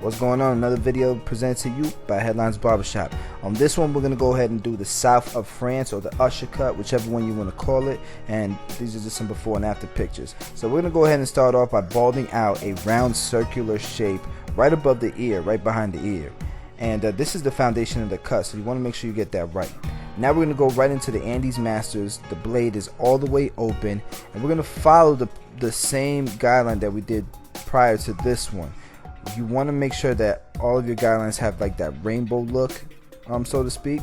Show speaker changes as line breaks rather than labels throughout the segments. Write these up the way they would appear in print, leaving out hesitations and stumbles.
What's going on? Another video presented to you by Headlines Barbershop. On this one, we're going to go ahead and do the South of France, or the Usher cut, whichever one you want to call it. And these are just some before and after pictures. So we're going to go ahead and start off by balding out a round circular shape right above the ear, right behind the ear. And this is the foundation of the cut, so you want to make sure you get that right. Now we're going to go right into the Andes Masters. The blade is all the way open, and we're going to follow the same guideline that we did prior to this one. You want to make sure that all of your guidelines have like that rainbow look, so to speak.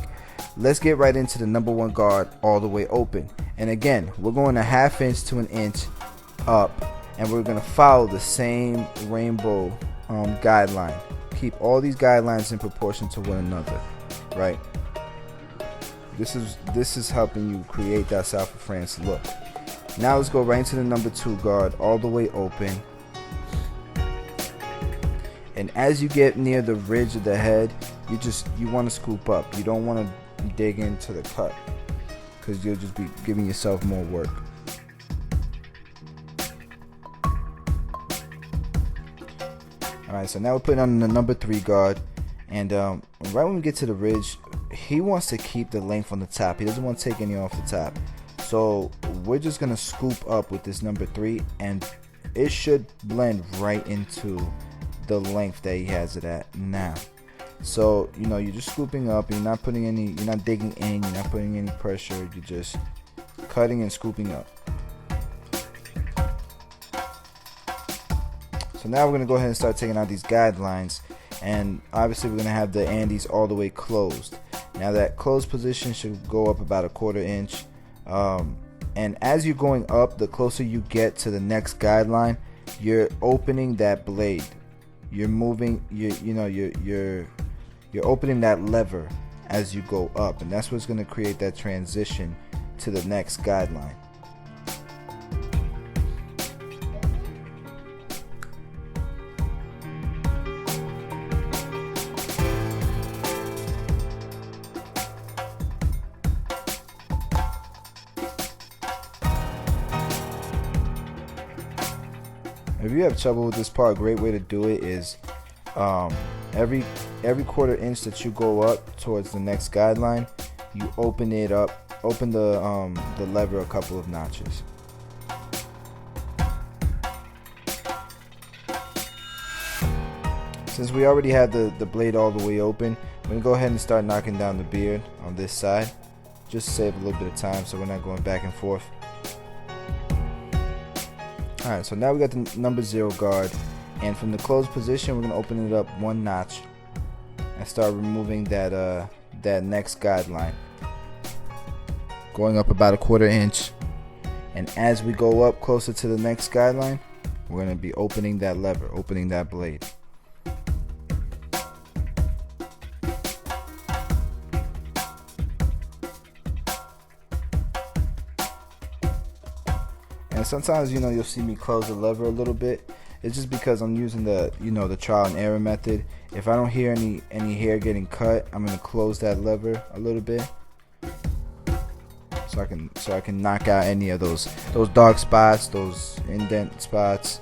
Let's get right into the number one guard all the way open. And again, we're going a ½ inch to an inch up, and we're going to follow the same rainbow guideline. Keep all these guidelines in proportion to one another, right? This is helping you create that South of France look. Now let's go right into the number two guard all the way open. And as you get near the ridge of the head, you want to scoop up. You don't want to dig into the cut, because you'll just be giving yourself more work. Alright, so now we're putting on the number three guard, and right when we get to the ridge, he wants to keep the length on the top. He doesn't want to take any off the top. So we're just going to scoop up with this number three, and it should blend right into the length that he has it at now. So you're just scooping up. You're not digging in, you're not putting any pressure. You're just cutting and scooping up. So now we're going to go ahead and start taking out these guidelines, and obviously we're going to have the Andes all the way closed. Now that closed position should go up about a ½ inch, and as you're going up, the closer you get to the next guideline, you're opening that blade. You're moving, you're opening that lever as you go up, and that's what's going to create that transition to the next guideline. If you have trouble with this part, a great way to do it is every ½ inch that you go up towards the next guideline, you open it up, open the lever a couple of notches. Since we already have the blade all the way open, we're gonna go ahead and start knocking down the beard on this side, just to save a little bit of time, so we're not going back and forth. Alright, so now we got the number 0 guard, and from the closed position, we're going to open it up one notch and start removing that next guideline, going up about a ½ inch. And as we go up closer to the next guideline, we're going to be opening that lever, opening that blade. And sometimes you'll see me close the lever a little bit. It's just because I'm using the trial and error method. If I don't hear any hair getting cut, I'm gonna close that lever a little bit, so I can knock out any of those dark spots, those indent spots.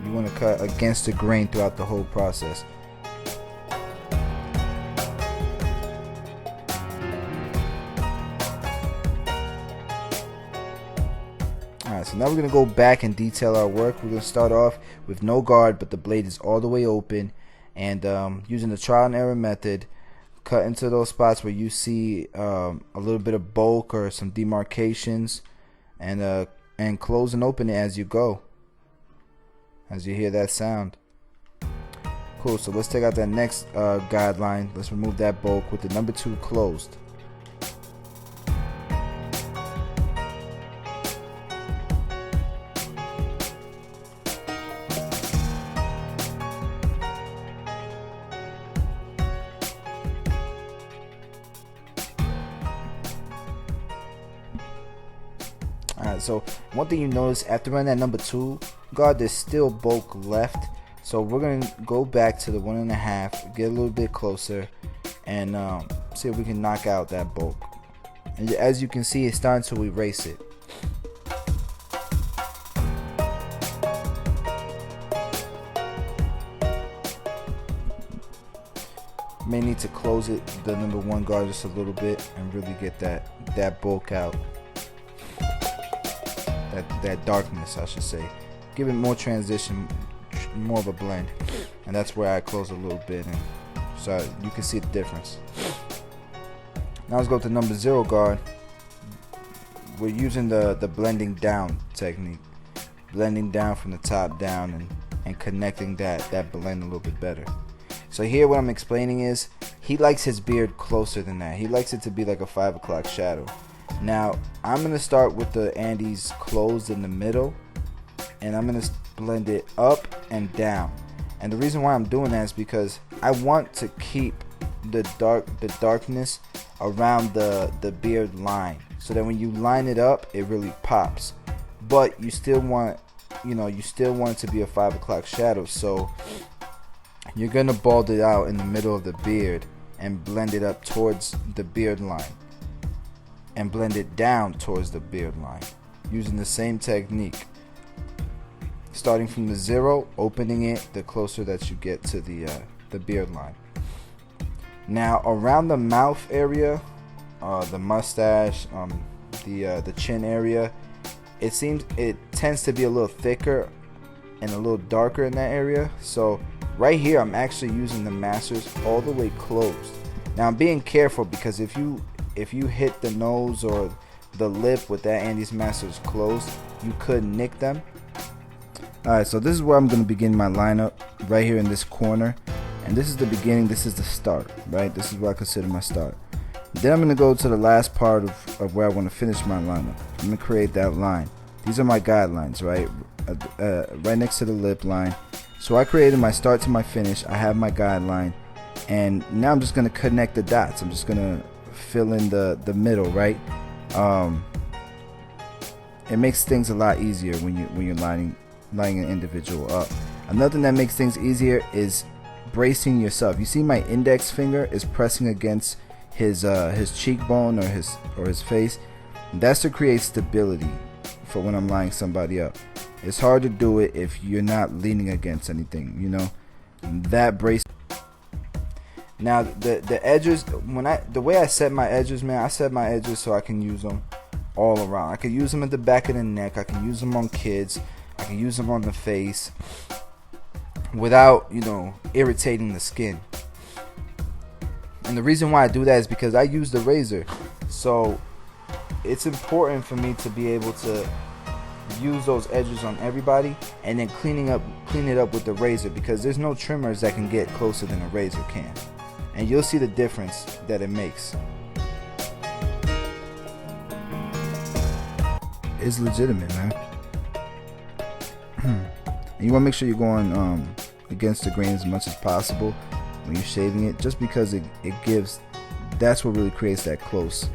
You want to cut against the grain throughout the whole process. Alright, so now we're going to go back and detail our work. We're going to start off with no guard, but the blade is all the way open, and using the trial and error method, cut into those spots where you see a little bit of bulk or some demarcations, and close and open it as you go, as you hear that sound. Cool, so let's take out that next guideline. Let's remove that bulk with the number 2 closed. Alright, so one thing you notice, after running that number 2 guard, there's still bulk left. So we're going to go back to the 1.5, get a little bit closer, and see if we can knock out that bulk. And as you can see, it's starting to erase it. May need to close it, the number 1 guard, just a little bit and really get that bulk out, that darkness, I should say. Give it more transition, more of a blend, and that's where I close a little bit, and so you can see the difference. Now let's go to number 0 guard. We're using the blending down technique, blending down from the top down and connecting that blend a little bit better. So here what I'm explaining is he likes his beard closer than that. He likes it to be like a 5 o'clock shadow. Now I'm gonna start with the Andes closed in the middle, and I'm gonna blend it up and down. And the reason why I'm doing that is because I want to keep the darkness around the beard line, so that when you line it up, it really pops. But you still want, you still want it to be a 5 o'clock shadow. So you're gonna bald it out in the middle of the beard and blend it up towards the beard line, and blend it down towards the beard line using the same technique. Starting from the 0, opening it the closer that you get to the beard line. Now around the mouth area, the mustache, the chin area, it tends to be a little thicker and a little darker in that area. So right here I'm actually using the masters all the way closed. Now I'm being careful, because if you hit the nose or the lip with that Andes masters closed, you could nick them. Alright, so this is where I'm going to begin my lineup, right here in this corner. And this is the beginning, this is the start, right? This is what I consider my start. Then I'm going to go to the last part of where I want to finish my lineup. I'm going to create that line. These are my guidelines, right? Right next to the lip line. So I created my start to my finish. I have my guideline. And now I'm just going to connect the dots. I'm just going to fill in the middle, right? It makes things a lot easier when you're lining an individual up. Another thing that makes things easier is bracing yourself. You see my index finger is pressing against his cheekbone or his face. That's to create stability for when I'm lining somebody up. It's hard to do it if you're not leaning against anything, that brace. Now the edges, the way I set my edges, man, I set my edges so I can use them all around. I can use them at the back of the neck, I can use them on kids, I can use them on the face without, irritating the skin. And the reason why I do that is because I use the razor. So it's important for me to be able to use those edges on everybody, and then clean it up with the razor, because there's no trimmers that can get closer than a razor can. And you'll see the difference that it makes. It's legitimate, man. And you want to make sure you're going against the grain as much as possible when you're shaving it, just because it gives, that's what really creates that close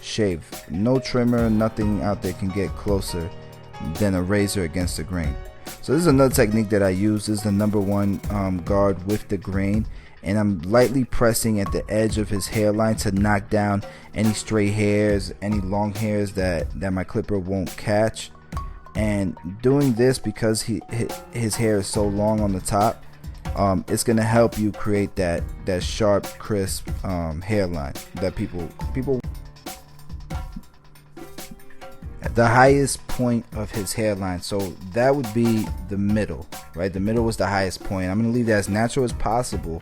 shave. No trimmer, nothing out there can get closer than a razor against the grain. So this is another technique that I use. This is the number 1 guard with the grain, and I'm lightly pressing at the edge of his hairline to knock down any stray hairs, any long hairs that my clipper won't catch. And doing this, because his hair is so long on the top, it's gonna help you create that sharp, crisp hairline that people. The highest point of his hairline, so that would be the middle, right? The middle was the highest point. I'm gonna leave that as natural as possible,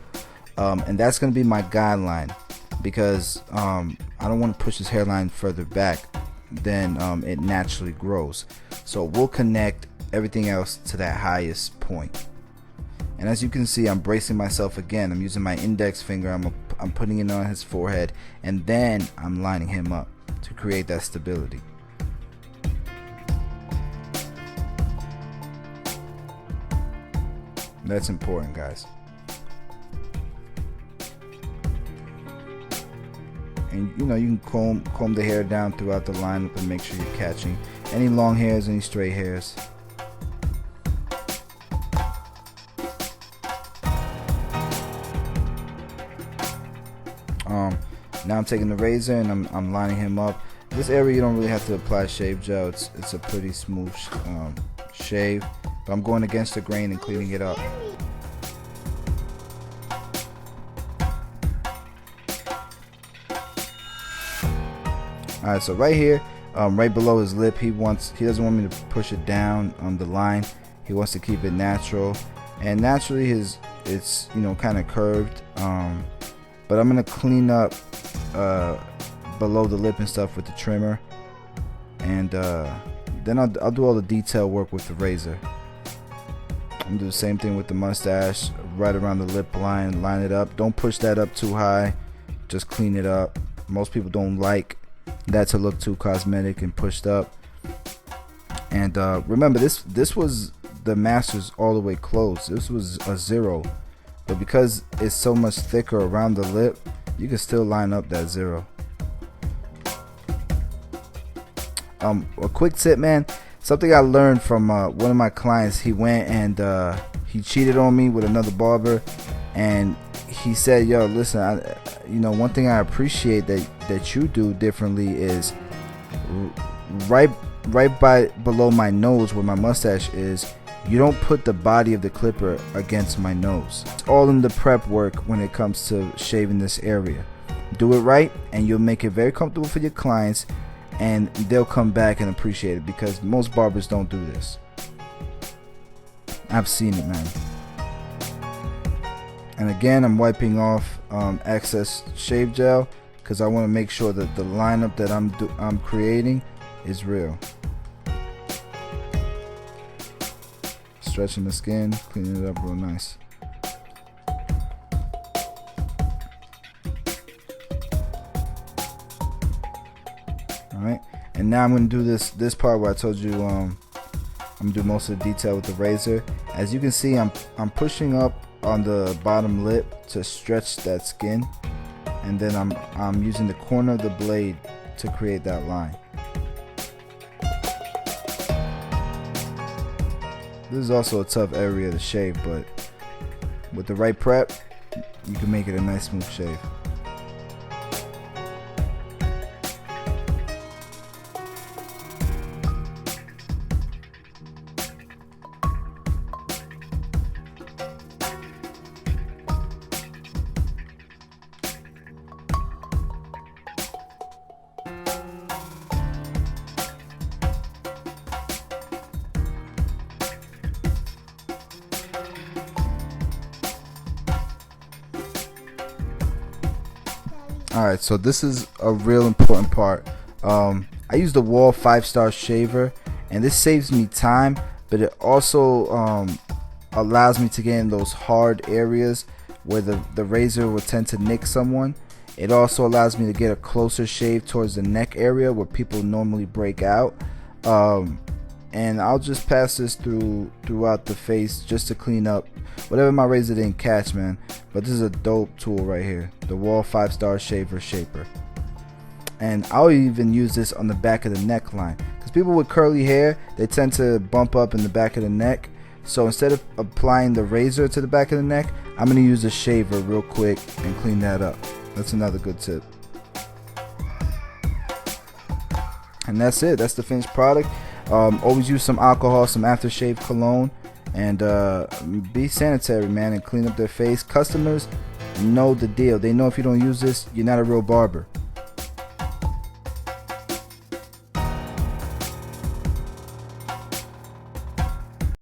and that's gonna be my guideline, because I don't want to push his hairline further back than it naturally grows. So we'll connect everything else to that highest point. And as you can see, I'm bracing myself again. I'm using my index finger. I'm putting it on his forehead, and then I'm lining him up to create that stability. That's important, guys. And you can comb the hair down throughout the lineup and make sure you're catching any long hairs, any stray hairs. Now I'm taking the razor and I'm lining him up. This area you don't really have to apply shave gel. It's a pretty smooth shave, but I'm going against the grain and cleaning it up. Alright, so right here, right below his lip, he doesn't want me to push it down on the line. He wants to keep it natural, and naturally it's kind of curved. But I'm gonna clean up below the lip and stuff with the trimmer, and then I'll do all the detail work with the razor. I'm gonna do the same thing with the mustache, right around the lip line, line it up. Don't push that up too high, just clean it up. Most people don't like that to look too cosmetic and pushed up. And remember, this was the master's all the way closed. This was a 0, but because it's so much thicker around the lip, you can still line up that 0. A quick tip, man, something I learned from one of my clients. He went and he cheated on me with another barber, and he said, yo, listen, one thing I appreciate that you do differently is right below my nose where my mustache is, you don't put the body of the clipper against my nose. It's all in the prep work when it comes to shaving this area. Do it right and you'll make it very comfortable for your clients, and they'll come back and appreciate it, because most barbers don't do this. I've seen it, man. And again, I'm wiping off excess shave gel because I want to make sure that the lineup that I'm creating is real. Stretching the skin, cleaning it up real nice. Alright, and now I'm going to do this part where I told you I'm going to do most of the detail with the razor. As you can see, I'm pushing up on the bottom lip to stretch that skin, and then I'm using the corner of the blade to create that line. This is also a tough area to shave, but with the right prep, you can make it a nice smooth shave. Alright, so this is a real important part. I use the Wall 5-star shaver, and this saves me time, but it also allows me to get in those hard areas where the razor will tend to nick someone. It also allows me to get a closer shave towards the neck area where people normally break out. And I'll just pass this throughout the face just to clean up whatever my razor didn't catch, man. But this is a dope tool right here, the Wall 5-star shaver shaper. And I'll even use this on the back of the neckline, because people with curly hair, they tend to bump up in the back of the neck. So instead of applying the razor to the back of the neck, I'm going to use a shaver real quick and clean that up. That's another good tip. And that's it. That's the finished product. Always use some alcohol, some aftershave cologne, and be sanitary, man, and clean up their face. Customers know the deal. They know if you don't use this, you're not a real barber.